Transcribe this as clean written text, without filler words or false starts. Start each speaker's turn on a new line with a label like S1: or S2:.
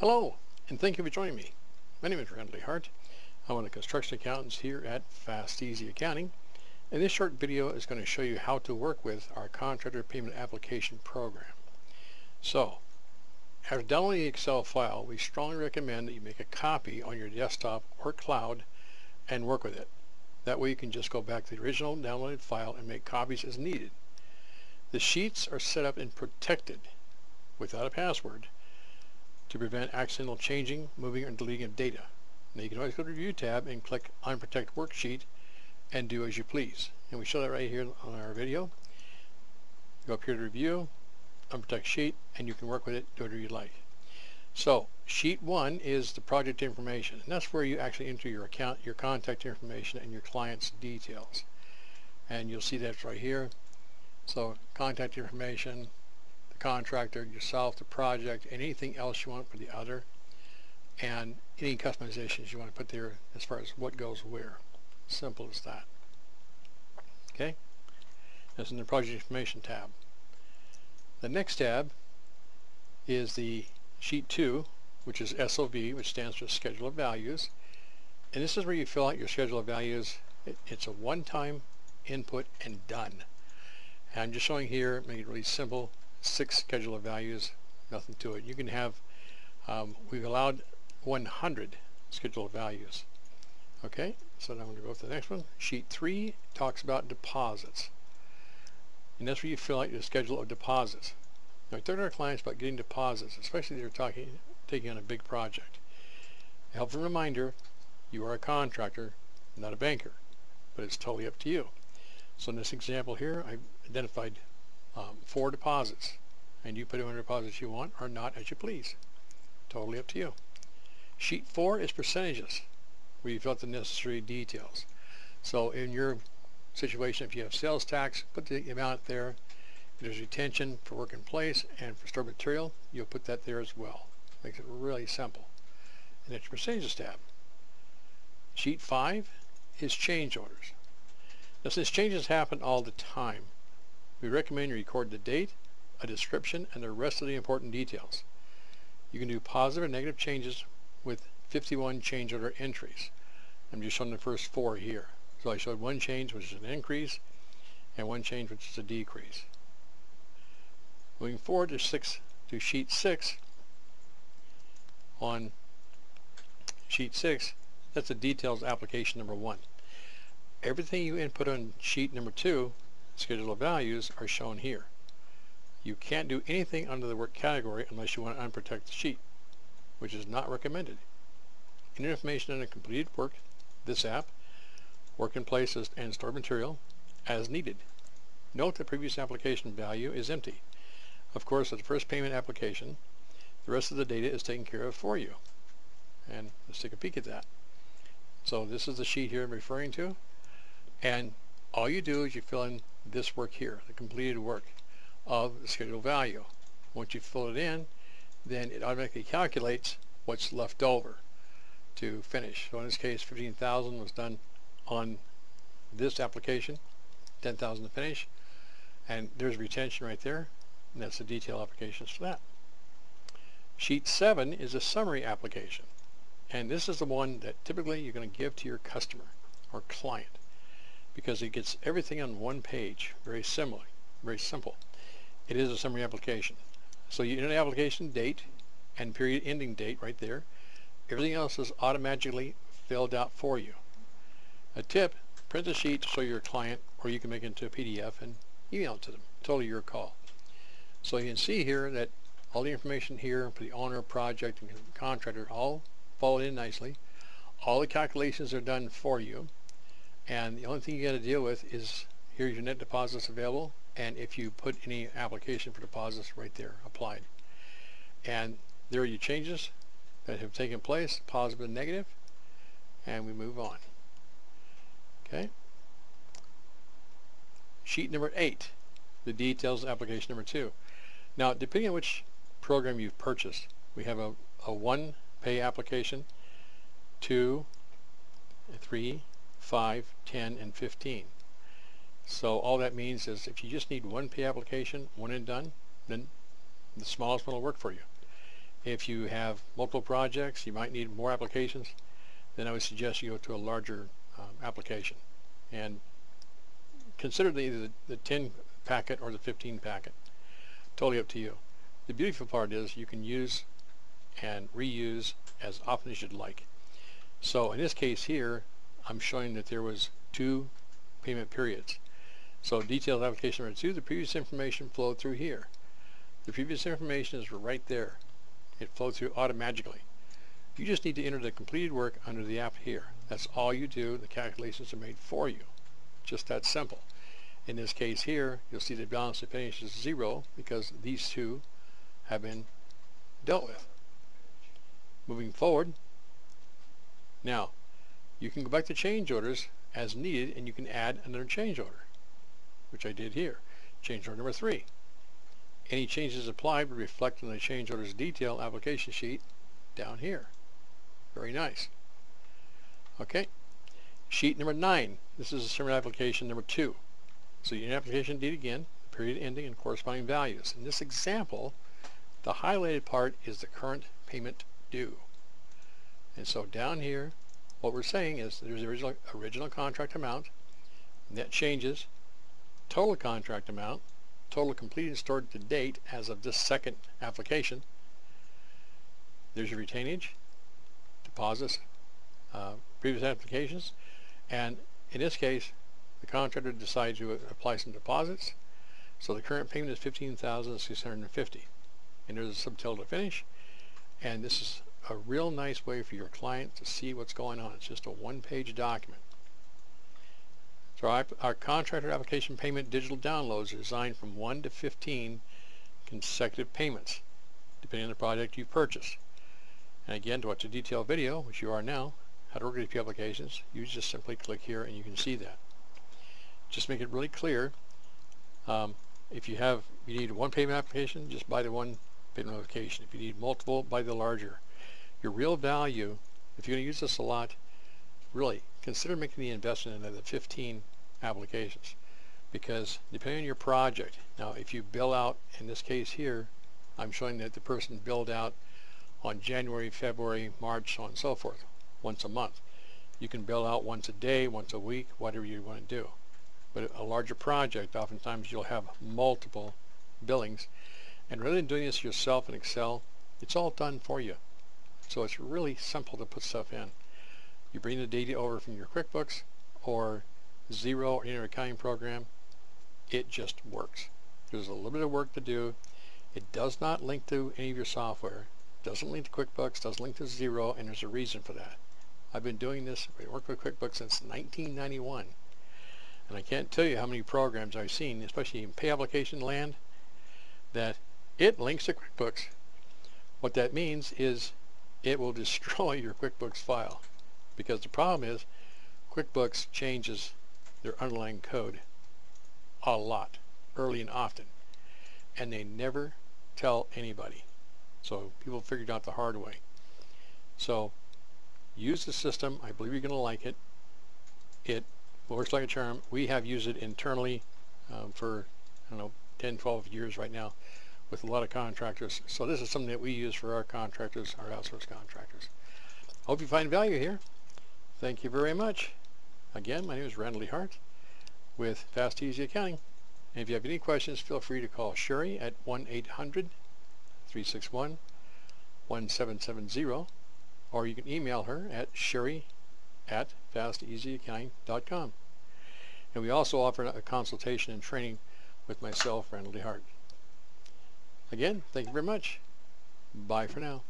S1: Hello, and thank you for joining me. My name is Randall Hart. I'm one of the construction accountants here at Fast Easy Accounting, and this short video is going to show you how to work with our contractor payment application program. So, after downloading the Excel file, we strongly recommend that you make a copy on your desktop or cloud and work with it. That way you can just go back to the original downloaded file and make copies as needed. The sheets are set up and protected without a password to prevent accidental changing, moving, or deleting of data. Now you can always go to the Review tab and click on Protect Worksheet and do as you please. And we show that right here on our video. Go up here to Review, Unprotect Sheet, and you can work with it, do whatever you like. So Sheet 1 is the project information, and that's where you actually enter your account, your contact information, and your client's details. And you'll see that's right here. So contact information, the contractor, yourself, the project, anything else you want for the other, and any customizations you want to put there as far as what goes where. Simple as that. Okay? That's in the project information tab. The next tab is the Sheet 2, which is SOV, which stands for Schedule of Values. And this is where you fill out your schedule of values. It's a one-time input and done. And I'm just showing here, make it really simple, 6 schedule of values, nothing to it. You can have, we've allowed 100 schedule of values. Okay, so now I'm going to go to the next one. Sheet 3 talks about deposits. And that's where you fill out your schedule of deposits. Now, we talk to our clients about getting deposits, especially if they're taking on a big project. A helpful reminder, you are a contractor, not a banker, but it's totally up to you. So in this example here, I've identified 4 deposits, and you put in whatever deposits you want or not as you please. Totally up to you. Sheet 4 is percentages, where you fill out the necessary details. So in your situation, if you have sales tax, put the amount there. If there's retention for work in place and for stored material, you'll put that there as well. Makes it really simple. And that's your percentages tab. Sheet 5 is change orders. Now, since changes happen all the time, we recommend you record the date, a description, and the rest of the important details. You can do positive and negative changes with 51 change order entries. I'm just showing the first 4 here. So I showed 1 change, which is an increase, and 1 change, which is a decrease. Moving forward to Sheet 6. On Sheet 6, that's the details application number 1. Everything you input on sheet number 2, schedule of values, are shown here. You can't do anything under the work category unless you want to unprotect the sheet, which is not recommended. Enter information under completed work, this app, work in places, and stored material as needed. Note the previous application value is empty. Of course, at the first payment application, the rest of the data is taken care of for you. And let's take a peek at that. So this is the sheet here I'm referring to. And all you do is you fill in this work here, the completed work of the schedule value. Once you fill it in, then it automatically calculates what's left over to finish. So in this case, 15,000 was done on this application, 10,000 to finish, and there's retention right there, and that's the detail applications for that. Sheet 7 is a summary application, and this is the one that typically you're going to give to your customer or client, because it gets everything on one page, very similar, very simple. It is a summary application. So you enter the application date and period ending date right there. Everything else is automatically filled out for you. A tip, print the sheet to show your client, or you can make it into a PDF and email it to them. Totally your call. So you can see here that all the information here for the owner, project, and contractor all followed in nicely. All the calculations are done for you. And the only thing you got to deal with is here's your net deposits available, and if you put any application for deposits right there applied. And there are your changes that have taken place, positive and negative, and we move on. Okay. Sheet number 8, the details application number 2. Now, depending on which program you've purchased, we have a 1 pay application, 2, 3, 5, 10, and 15. So all that means is if you just need 1 pay application, 1 and done, then the smallest one will work for you. If you have multiple projects, you might need more applications, then I would suggest you go to a larger application. And consider either the 10 packet or the 15 packet. Totally up to you. The beautiful part is you can use and reuse as often as you'd like. So in this case here, I'm showing that there was 2 payment periods. So detailed application number 2, the previous information flowed through here. The previous information is right there. It flowed through automatically. You just need to enter the completed work under the app here. That's all you do. The calculations are made for you. Just that simple. In this case here, you'll see the balance to finish is 0 because these 2 have been dealt with. Moving forward, now you can go back to change orders as needed, and you can add another change order, which I did here. Change order number 3. Any changes applied would reflect on the change order's detail application sheet down here. Very nice. Okay. Sheet number 9. This is a summary application number 2. So your application date again, the period ending, and corresponding values. In this example, the highlighted part is the current payment due. And so down here, what we're saying is there's the original contract amount, net changes, total contract amount, total completed and stored to date as of this second application. There's your retainage, deposits, previous applications, and in this case, the contractor decides to apply some deposits. So the current payment is $15,650, and there's a subtotal to finish. And this is a real nice way for your client to see what's going on. It's just a one-page document. So our contractor application payment digital downloads are designed from 1 to 15 consecutive payments, depending on the project you purchase. And again, to watch a detailed video, which you are now, how to work with these applications, you just simply click here and you can see that. Just make it really clear. If you need one payment application, just buy the one payment application. If you need multiple, buy the larger. Your real value, if you're going to use this a lot, really consider making the investment into the 15 applications, because depending on your project, now if you bill out, in this case here, I'm showing that the person billed out on January, February, March, so on and so forth, once a month. You can bill out once a day, once a week, whatever you want to do. But a larger project, oftentimes you'll have multiple billings, and rather than doing this yourself in Excel, it's all done for you. So it's really simple to put stuff in. You bring the data over from your QuickBooks or Xero or any other accounting program, it just works. There's a little bit of work to do. It does not link to any of your software. It doesn't link to QuickBooks, doesn't link to Xero, and there's a reason for that. I've been doing this, I've worked with QuickBooks since 1991. And I can't tell you how many programs I've seen, especially in pay application land, that it links to QuickBooks. What that means is it will destroy your QuickBooks file, because the problem is QuickBooks changes their underlying code a lot, early and often, and they never tell anybody. So people figured out the hard way. So use the system. I believe you're going to like it. It works like a charm. We have used it internally for, I don't know, 10, 12 years right now with a lot of contractors. So this is something that we use for our contractors, our outsourced contractors. Hope you find value here. Thank you very much. Again, my name is Randall Lee Hart with Fast Easy Accounting. And if you have any questions, feel free to call Sherry at 1-800-361-1770, or you can email her at sherry@fasteasyaccounting.com. And we also offer a consultation and training with myself, Randall Lee Hart. Again, thank you very much. Bye for now.